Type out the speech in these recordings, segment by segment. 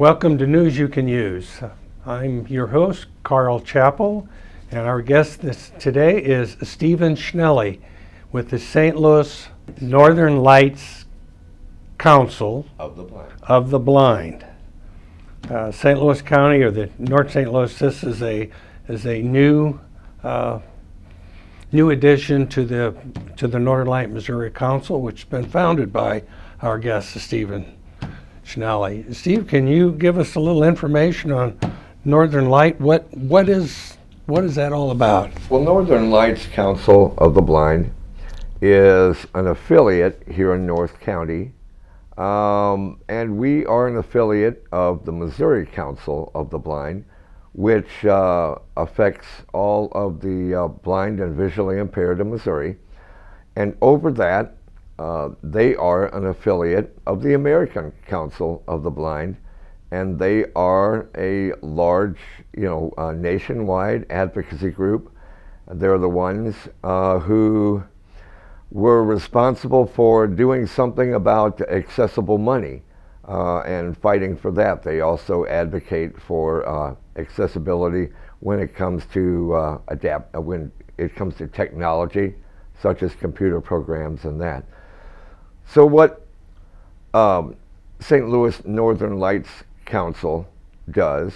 Welcome to News You Can Use. I'm your host, Carl Chappell, and our guest today is Steve Schnelle with the St. Louis Northern Lights Council of the Blind. St. Louis County, or the North St. Louis, this is a new addition to the Northern Light Missouri Council, which has been founded by our guest, Steve Schnelle. Steve, can you give us a little information on Northern Light? What is that all about? Well, Northern Lights Council of the Blind is an affiliate here in North County, and we are an affiliate of the Missouri Council of the Blind, which affects all of the blind and visually impaired in Missouri. And over that, they are an affiliate of the American Council of the Blind, and they are a large, nationwide advocacy group. They're the ones who were responsible for doing something about accessible money and fighting for that. They also advocate for accessibility when it comes to when it comes to technology, such as computer programs and that. So what St. Louis Northern Lights Council does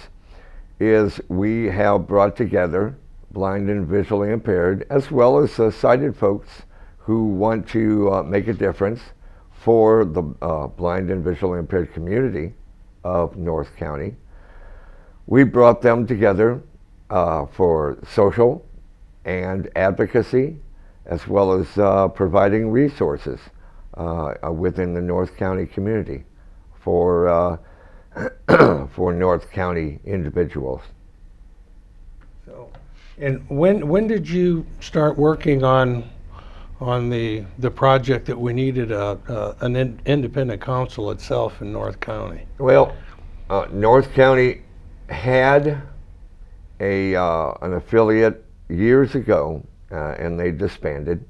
is we have brought together blind and visually impaired, as well as sighted folks who want to make a difference for the blind and visually impaired community of North County. We brought them together for social and advocacy, as well as providing resources within the North County community for for North County individuals. So, and when did you start working on the project that we needed an independent council itself in North County? Well, North County had an affiliate years ago, and they disbanded.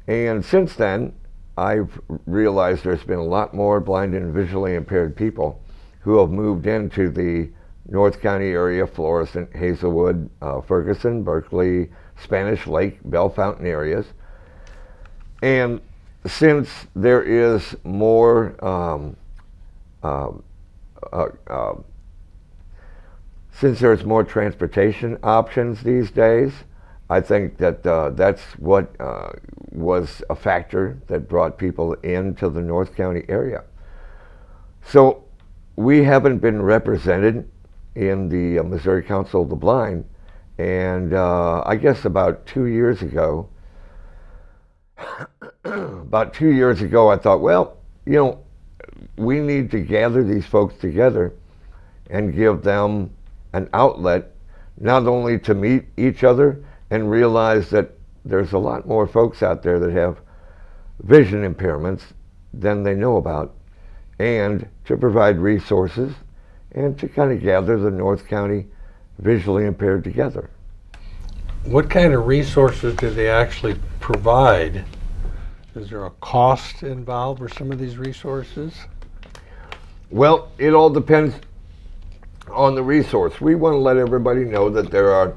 And since then, I've realized there's been a lot more blind and visually impaired people who have moved into the North County area, Florissant, Hazelwood, Ferguson, Berkeley, Spanish Lake, Bell Fountain areas. And since there is more since there's more transportation options these days, I think that that's what was a factor that brought people into the North County area. So we haven't been represented in the Missouri Council of the Blind, and I guess about 2 years ago, I thought, well, we need to gather these folks together and give them an outlet, not only to meet each other and realize that there's a lot more folks out there that have vision impairments than they know about, and to provide resources and to kind of gather the North County visually impaired together. What kind of resources do they actually provide? Is there a cost involved for some of these resources? Well, it all depends on the resource. We want to let everybody know that there are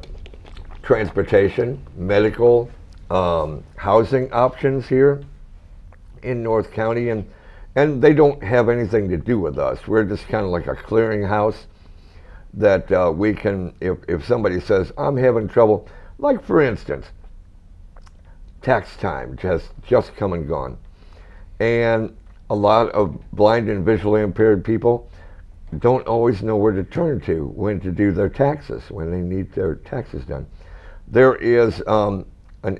transportation, medical, housing options here in North County, and they don't have anything to do with us. We're just kind of like a clearinghouse that we can, if somebody says, I'm having trouble, like for instance, tax time just come and gone. And a lot of blind and visually impaired people don't always know where to turn to when to do their taxes, when they need their taxes done. There is an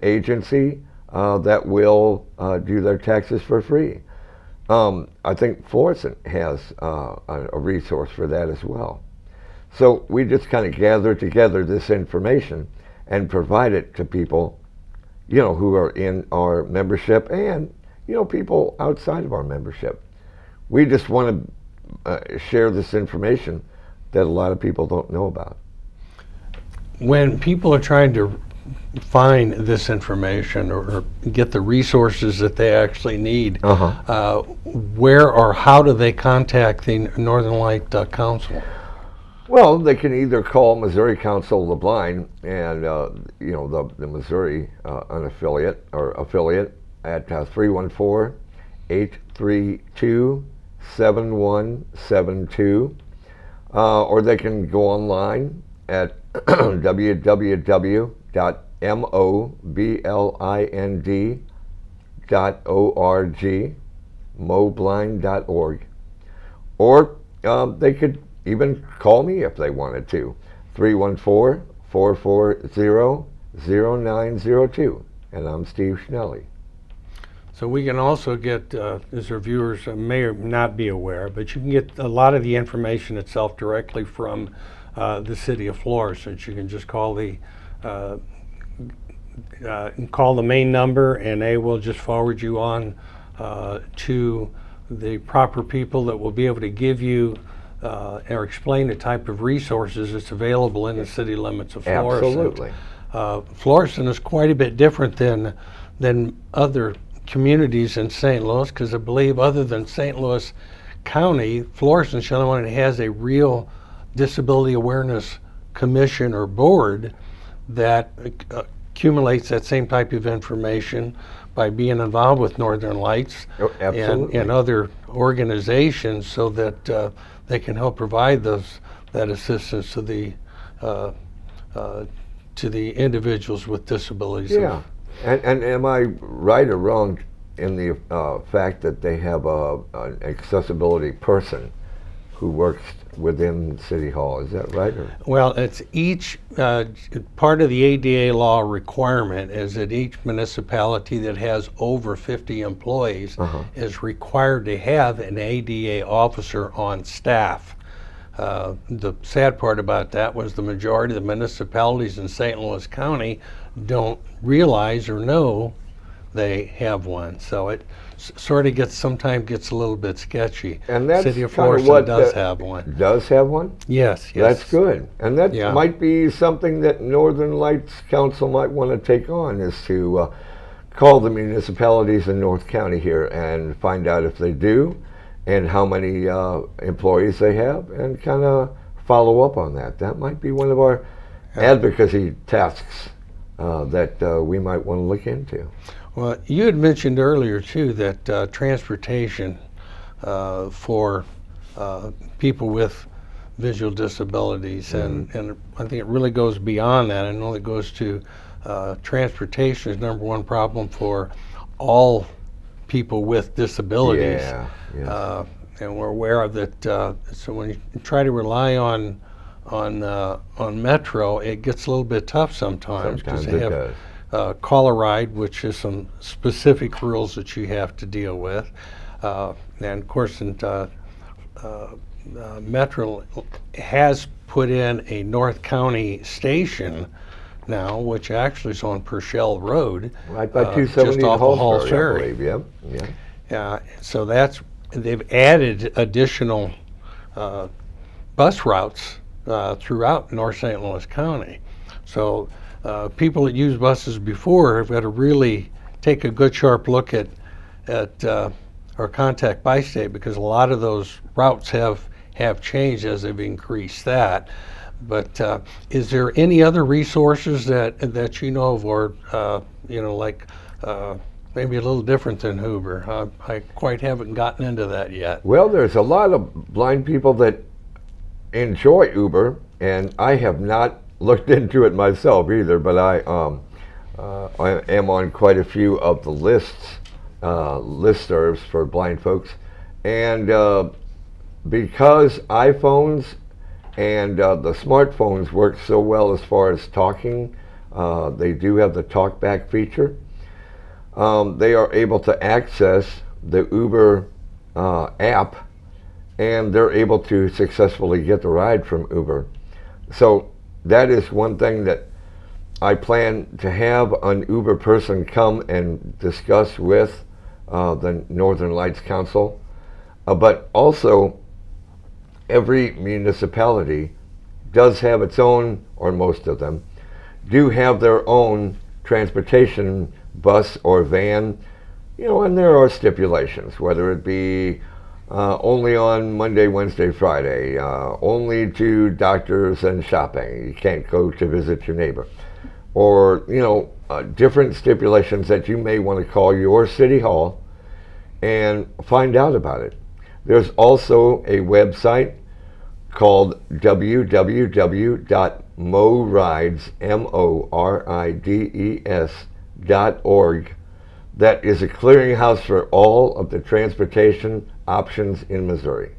agency that will do their taxes for free. I think Florissant has a resource for that as well. So we just kind of gather together this information and provide it to people, who are in our membership and, people outside of our membership. We just want to share this information that a lot of people don't know about. When people are trying to find this information or get the resources that they actually need, where or how do they contact the Northern Light Council? Well, they can either call Missouri Council of the Blind and the Missouri affiliate at 314-832-7172, or they can go online at www.moblind.org, moblind.org, or they could even call me if they wanted to, 314-440-0902, and I'm Steve Schnelle. So we can also get, as our viewers may or not be aware, but you can get a lot of the information itself directly from the city of Florissant. You can just call the main number, and they will just forward you on to the proper people that will be able to give you or explain the type of resources that's available in the city limits of Florissant. Absolutely. Florissant is quite a bit different than other communities in St. Louis, because I believe other than St. Louis County, Florissant is the only one that has a real disability awareness commission or board that accumulates that same type of information by being involved with Northern Lights and other organizations, so that they can help provide that assistance to the individuals with disabilities. Yeah, and am I right or wrong in the fact that they have an accessibility person who works within City Hall? Is that right? Or? Well, it's each part of the ADA law requirement is that each municipality that has over 50 employees is required to have an ADA officer on staff. The sad part about that was the majority of the municipalities in St. Louis County don't realize or know they have one. So it sort of sometimes gets a little bit sketchy. And that's City of kind of Florissant what does have one. Does have one? Yes. That's good. And that might be something that Northern Lights Council might want to take on, is to call the municipalities in North County here and find out if they do and how many employees they have, and kind of follow up on that. That might be one of our advocacy tasks that we might want to look into. Well, you had mentioned earlier too that transportation for people with visual disabilities, and I think it really goes beyond that. I know it goes to transportation is number one problem for all people with disabilities. And we're aware of that. So when you try to rely on Metro, it gets a little bit tough sometimes because they have call a ride, which is some specific rules that you have to deal with. And of course, Metro has put in a North County station now, which actually is on Purcell Road, right by 270 just off of Hall Ferry. So they've added additional bus routes throughout North St. Louis County. So people that use buses before have got to really take a good sharp look at our contact by state, because a lot of those routes have changed as they've increased that. But is there any other resources that you know of, or like maybe a little different than Uber? I quite haven't gotten into that yet. Well, there's a lot of blind people that enjoy Uber, and I have not looked into it myself either, but I am on quite a few of the listservs for blind folks, and because iPhones and the smartphones work so well as far as talking, they do have the talkback feature. They are able to access the Uber app, and they're able to successfully get the ride from Uber. So that is one thing that I plan to have an Uber person come and discuss with the Northern Lights Council. But also, every municipality does have its own, or most of them, do have their own transportation bus or van, and there are stipulations, whether it be only on Monday, Wednesday, Friday, only to doctors and shopping. You can't go to visit your neighbor. Or, different stipulations that you may want to call your city hall and find out about it. There's also a website called www.morides.org that is a clearinghouse for all of the transportation options in Missouri.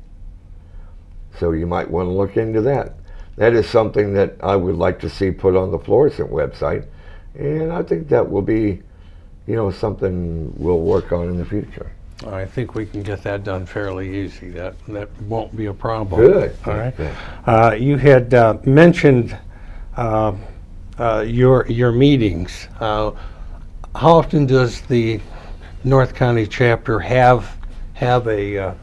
So you might want to look into that. That is something that I would like to see put on the Florissant website, and I think that will be, something we'll work on in the future. I think we can get that done fairly easy. That won't be a problem. Good. All right. Good. You had mentioned your meetings. How often does the North County chapter have a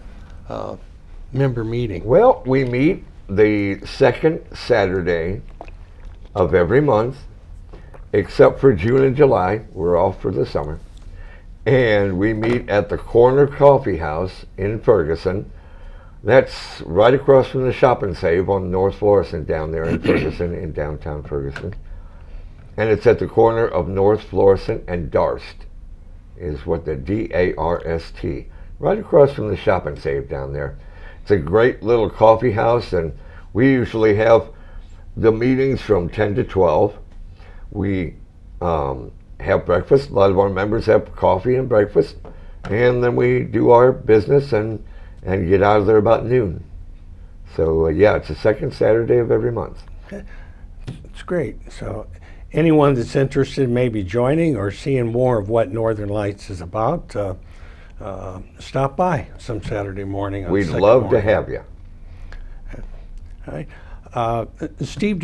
member meeting? Well, we meet the second Saturday of every month, except for June and July. We're off for the summer. And we meet at the Corner Coffee House in Ferguson. That's right across from the Shop and Save on North Florissant down there in Ferguson, in downtown Ferguson. And it's at the corner of North Florissant and Darst, is what the D-A-R-S-T, right across from the Shop and Save down there. It's a great little coffee house, and we usually have the meetings from 10 to 12. We have breakfast. A lot of our members have coffee and breakfast, and then we do our business and get out of there about noon. So it's the second Saturday of every month. It's great. So anyone that's interested in maybe joining or seeing more of what Northern Lights is about, stop by some Saturday morning. We'd love to have you. All right. Steve,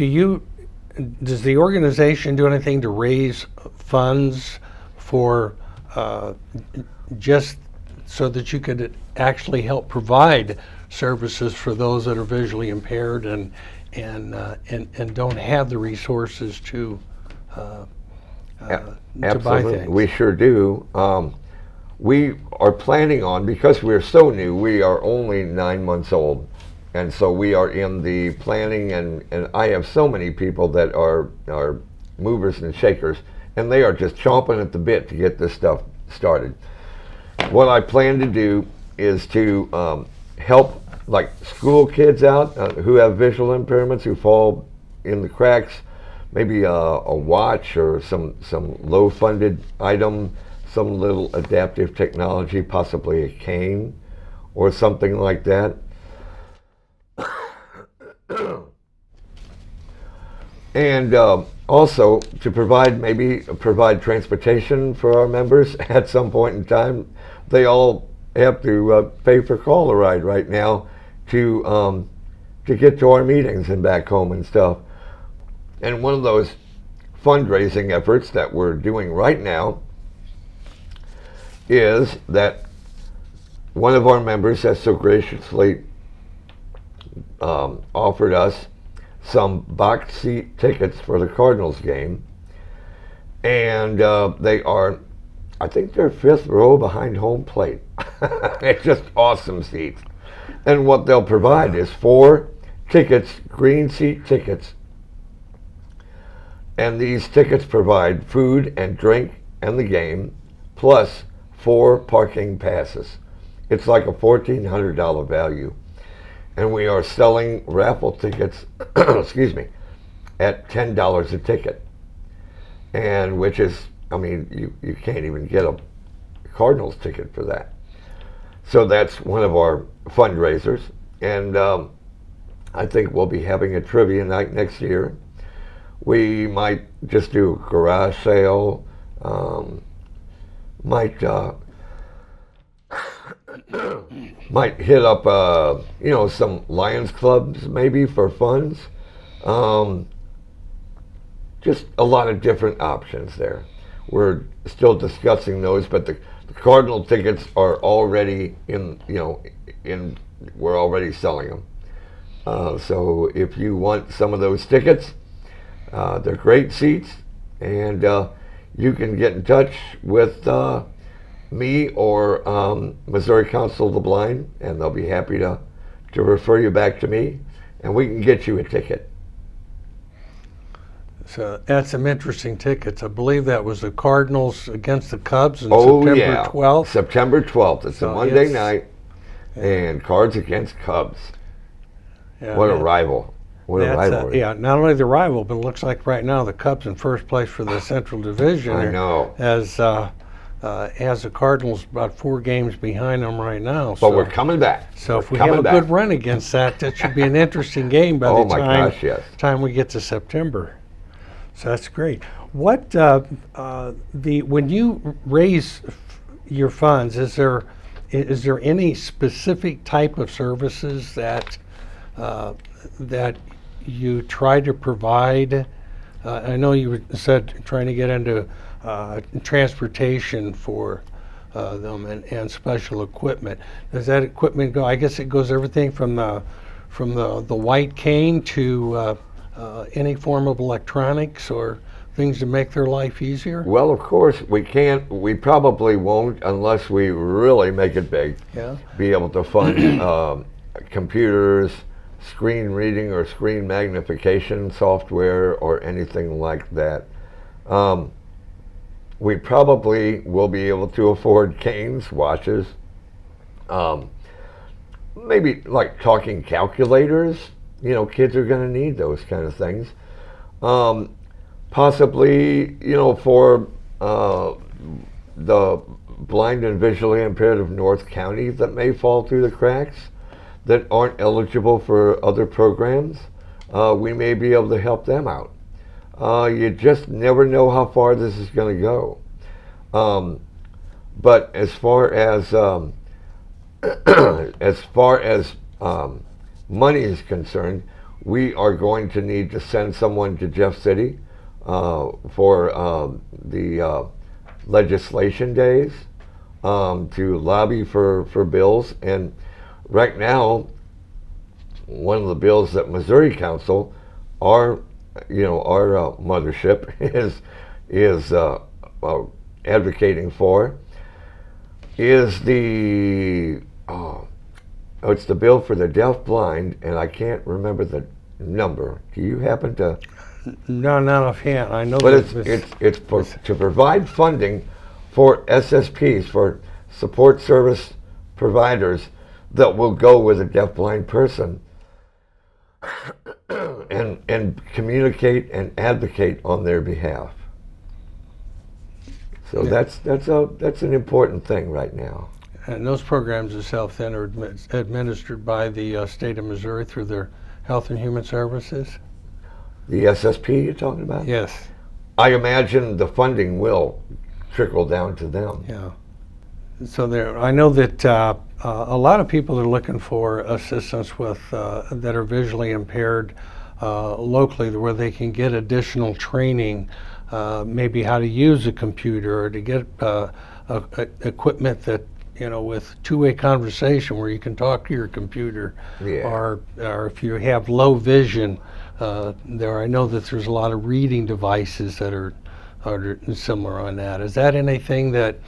does the organization do anything to raise funds for just so that you could actually help provide services for those that are visually impaired and don't have the resources to buy things? We sure do. We are planning on, because we're so new, we are only 9 months old. And so we are in the planning, and I have so many people that are movers and shakers, and they are just chomping at the bit to get this stuff started. What I plan to do is to help like school kids out who have visual impairments, who fall in the cracks, maybe a watch or some low-funded item, some little adaptive technology, possibly a cane or something like that. And also to provide transportation for our members at some point in time. They all have to pay for caller ride right now to get to our meetings and back home and stuff. And one of those fundraising efforts that we're doing right now is that one of our members has so graciously offered us some box seat tickets for the Cardinals game, and they are, I think they're 5th row behind home plate. It's just awesome seats. And what they'll provide is 4 tickets, green seat tickets, and these tickets provide food and drink and the game, plus 4 parking passes. It's like a $1,400 value. And we are selling raffle tickets, excuse me, at $10 a ticket. And which is, I mean, you can't even get a Cardinals ticket for that. So that's one of our fundraisers. And I think we'll be having a trivia night next year. We might just do a garage sale, might hit up some Lions clubs maybe for funds. Just a lot of different options there. We're still discussing those, but the Cardinal tickets are already we're already selling them. So if you want some of those tickets, They're great seats, and you can get in touch with me or Missouri Council of the Blind, and they'll be happy to refer you back to me, and we can get you a ticket. So that's some interesting tickets. I believe that was the Cardinals against the Cubs on Oh, September yeah. 12th. September 12th. It's a So Monday it's- night, and Cards against Cubs. Yeah, What a that- rival. What a rivalry. yeah, not only the rival, but it looks like right now the Cubs in first place for the Central Division. I know. As the Cardinals about 4 games behind them right now. But So, we're coming back. so if We're we have coming a back. good run against that, that should be an interesting game by Oh the my time gosh, yes. time we get to September. So that's great. What when you raise your funds, is there any specific type of services that that you try to provide? I know you said trying to get into transportation for them and special equipment. Does that equipment go? I guess it goes everything from the white cane to any form of electronics or things to make their life easier? Well, of course, we can't, we probably won't, unless we really make it big, Yeah. be able to fund computers, screen reading or screen magnification software or anything like that. We probably will be able to afford canes, watches, maybe like talking calculators. You know, kids are going to need those kind of things. Possibly, you know, for the blind and visually impaired of North County that may fall through the cracks, that aren't eligible for other programs, we may be able to help them out. You just never know how far this is going to go. But as far as money is concerned, we are going to need to send someone to Jeff City for the legislation days to lobby for bills. And right now, one of the bills that Missouri Council, our mothership, is advocating for is it's the bill for the deaf blind, and I can't remember the number. Do you happen to? No, not offhand. I know But that it's to provide funding for SSPs, for support service providers that will go with a deaf-blind person and communicate and advocate on their behalf. So that's an important thing right now. And those programs itself then are administered by the state of Missouri through their Health and Human Services? The SSP you're talking about? Yes. I imagine the funding will trickle down to them. Yeah. So I know that a lot of people are looking for assistance with that are visually impaired locally, where they can get additional training, maybe how to use a computer or to get equipment that, you know, with two-way conversation where you can talk to your computer. Yeah. Or if you have low vision, I know that there's a lot of reading devices that are similar on that. Is that anything that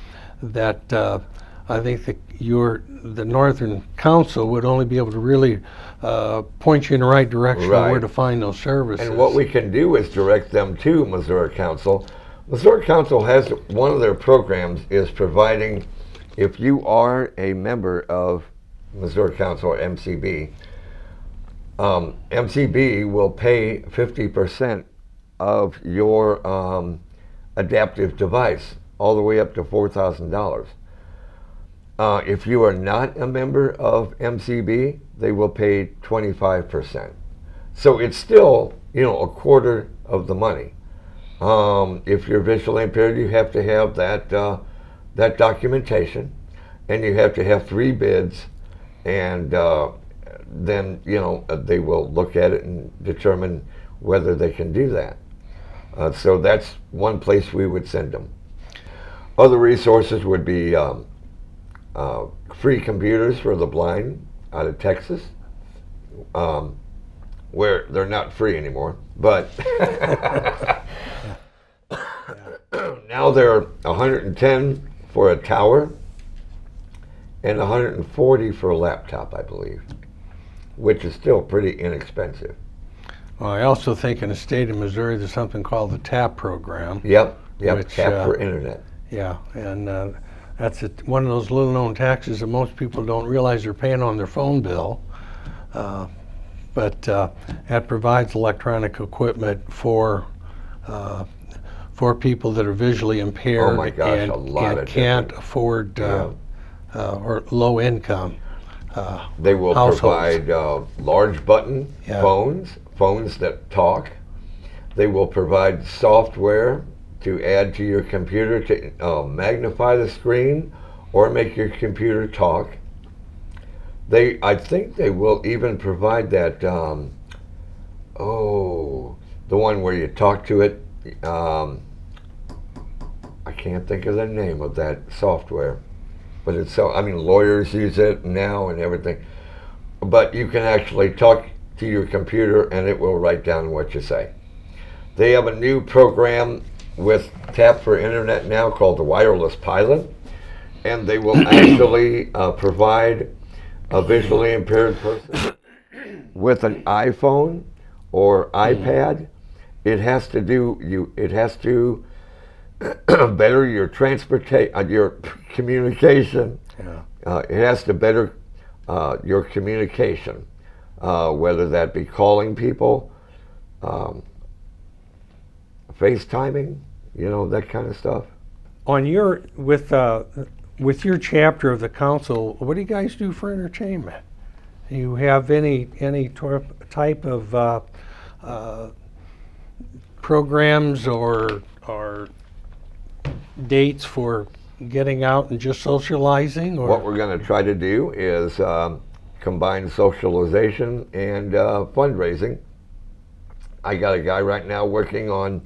I think that the Northern Council would only be able to really point you in the right direction of where Right. to find those services? And what we can do is direct them to Missouri Council. Missouri Council has one of their programs is providing, if you are a member of Missouri Council or MCB, MCB will pay 50% of your adaptive device, all the way up to $4,000. If you are not a member of MCB, they will pay 25%. So it's still, you know, a quarter of the money. If you're visually impaired, you have to have that documentation, and you have to have 3 bids, and then, you know, they will look at it and determine whether they can do that. So that's one place we would send them. Other resources would be free computers for the blind out of Texas. where they're not free anymore. But now they're 110 for a tower and 140 for a laptop, I believe, which is still pretty inexpensive. Well, I also think in the state of Missouri there's something called the TAP program. Yep, Which, tap for internet. Yeah, and that's one of those little-known taxes that most people don't realize they're paying on their phone bill. But that provides electronic equipment for people that are visually impaired Oh my gosh, and, a lot of can't different- afford Yeah. or low income. They will households. provide large button Yeah. phones that talk. They will provide software to add to your computer to magnify the screen or make your computer talk. I think they will even provide that, the one where you talk to it. I can't think of the name of that software, but it's lawyers use it now and everything. But you can actually talk to your computer and it will write down what you say. They have a new program with Tap for Internet now called the Wireless Pilot, and they will actually provide a visually impaired person with an iPhone or iPad. It has to better your your communication. Yeah. It has to better your communication, whether that be calling people, FaceTiming, that kind of stuff. On your with your chapter of the council, what do you guys do for entertainment? Do you have any type of programs or dates for getting out and just socializing? Or What we're going to try to do is combine socialization and fundraising. I got a guy right now working on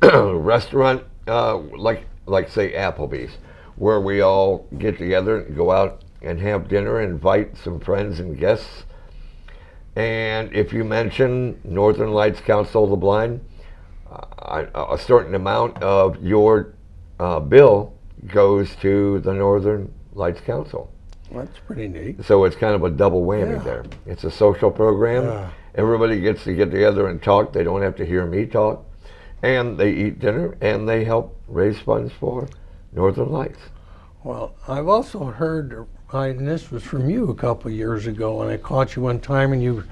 a restaurant, like say Applebee's, where we all get together and go out and have dinner, invite some friends and guests. And if you mention Northern Lights Council of the Blind, a certain amount of your bill goes to the Northern Lights Council. That's pretty neat. So it's kind of a double whammy Yeah. there. It's a social program. Yeah. Everybody gets to get together and talk. They don't have to hear me talk. And they eat dinner and they help raise funds for Northern Lights. Well, I've also heard, and this was from you a couple of years ago, and I caught you one time, and you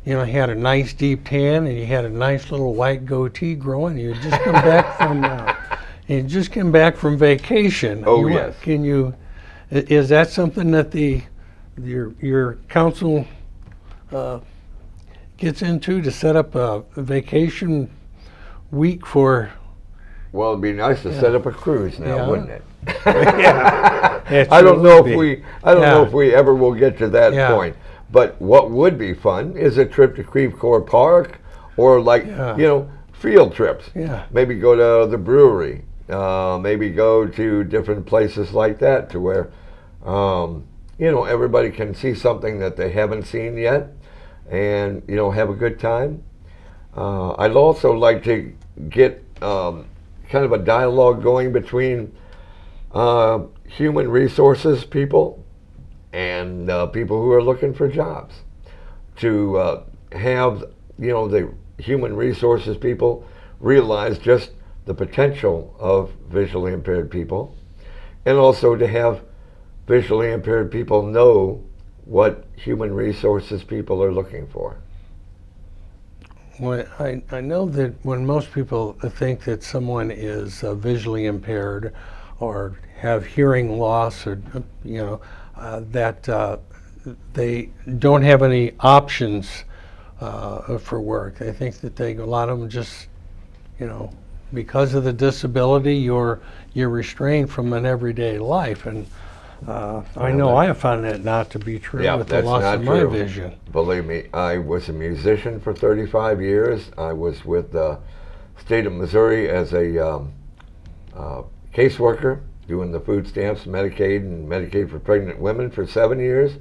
had a nice deep tan, and you had a nice little white goatee growing. You had just come back from vacation. Oh, yes. Is that something that your council gets into, to set up a vacation week for? Well, it'd be nice to set up a cruise now, Yeah. wouldn't it? It I don't sure know would if be. I don't know if we ever will get to that Yeah. point. But what would be fun is a trip to Creve Coeur Park, or field trips. Yeah. Maybe go to the brewery. Maybe go to different places like that, to where everybody can see something that they haven't seen yet, and have a good time. I'd also like to get kind of a dialogue going between human resources people and people who are looking for jobs, to have the human resources people realize just the potential of visually impaired people, and also to have visually impaired people know what human resources people are looking for. Well, I know that when most people think that someone is visually impaired or have hearing loss, or that they don't have any options for work. They think that a lot of them just, because of the disability, you're restrained from an everyday life, and I know I have found that not to be true with the that's loss not of my true. vision. Believe me, I was a musician for 35 years. I was with the state of Missouri as a caseworker, doing the food stamps, Medicaid, and Medicaid for pregnant women for 7 years.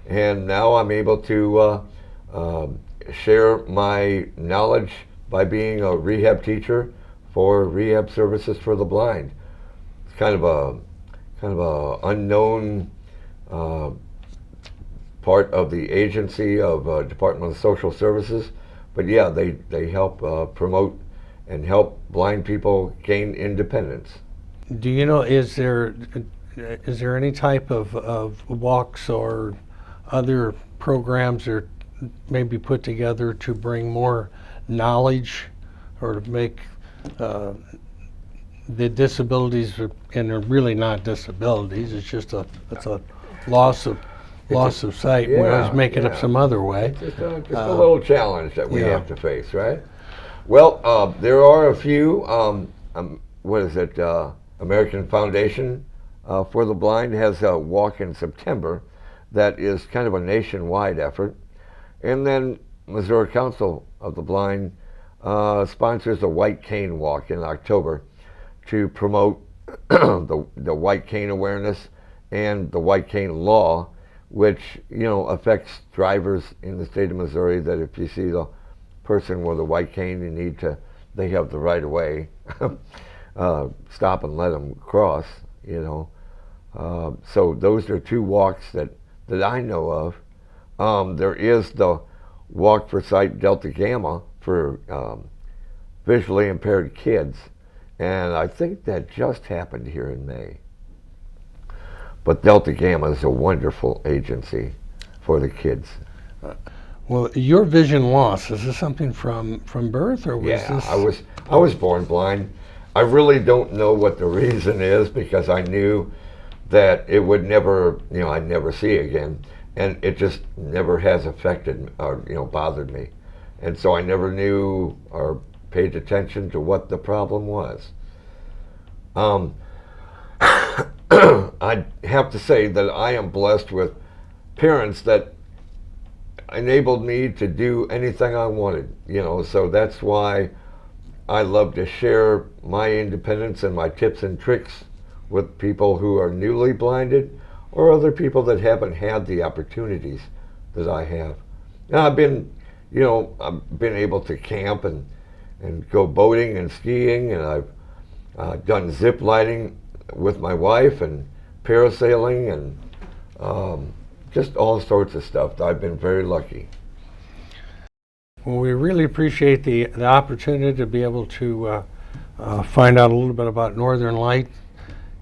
And now I'm able to share my knowledge by being a rehab teacher for rehab services for the blind. It's kind of a unknown part of the agency of Department of Social Services, but yeah, they help promote and help blind people gain independence. Do you know, is there any type of walks or other programs that are maybe put together to bring more knowledge or to make the disabilities, and they're really not disabilities, it's just a loss of sight. We always make it up some other way. Just a little challenge that we yeah. have to face, right? Well, there are a few, what is it, American Foundation for the Blind has a walk in September that is kind of a nationwide effort. And then Missouri Council of the Blind sponsors a white cane walk in October to promote the white cane awareness and the white cane law, which, you know, affects drivers in the state of Missouri, that if you see the person with a white cane, they have the right of way. Stop and let them cross, you know. So those are two walks that I know of. There is the Walk for Sight Delta Gamma for visually impaired kids, and I think that just happened here in May. But Delta Gamma is a wonderful agency for the kids. Well, your vision loss, is this something from birth, or was this? I was born blind. I really don't know what the reason is, because I knew that it would never, you know, I'd never see again, and it just never has affected or, you know, bothered me, and so I never knew or paid attention to what the problem was. I have to say that I am blessed with parents that enabled me to do anything I wanted, you know, so that's why I love to share my independence and my tips and tricks with people who are newly blinded or other people that haven't had the opportunities that I have. And I've been able to camp and go boating and skiing, and I've done zip lining with my wife and parasailing and just all sorts of stuff. I've been very lucky. Well, we really appreciate the opportunity to be able to find out a little bit about Northern Light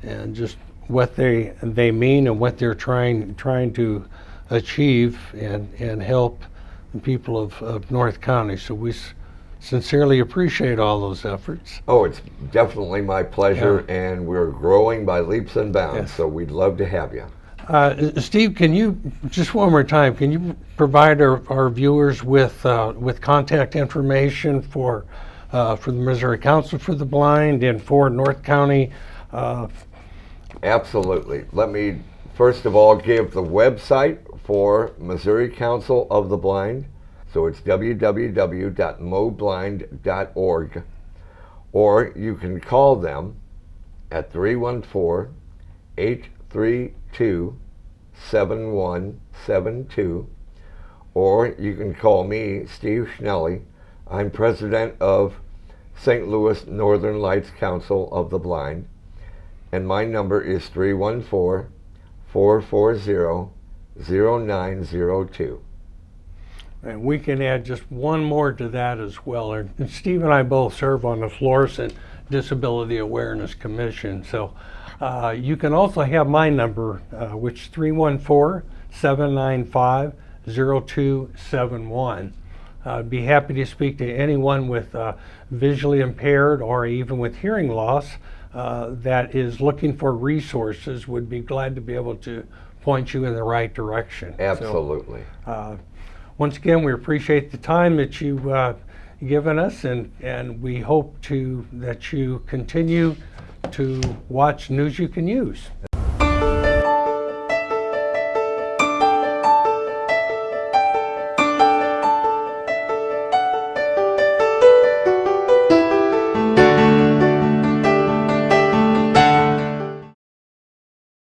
and just what they mean and what they're trying to achieve and help the people of North County. So we sincerely appreciate all those efforts. Oh, it's definitely my pleasure, and we're growing by leaps and bounds, Yes. so we'd love to have you. Steve, can you, just one more time, can you provide our viewers with contact information for the Missouri Council for the Blind and for North County? Absolutely. Let me first of all give the website for Missouri Council of the Blind. So it's www.moblind.org, or you can call them at 314-832-7172, or you can call me, Steve Schnelle. I'm president of St. Louis Northern Lights Council of the Blind, and my number is 314-440-0902. And we can add just one more to that as well. And Steve and I both serve on the Florissant Disability Awareness Commission. So you can also have my number, which is 314-795-0271. I'd be happy to speak to anyone with visually impaired or even with hearing loss that is looking for resources. Would be glad to be able to point you in the right direction. Absolutely. So, once again, we appreciate the time that you've given us, and we hope that you continue to watch News You Can Use.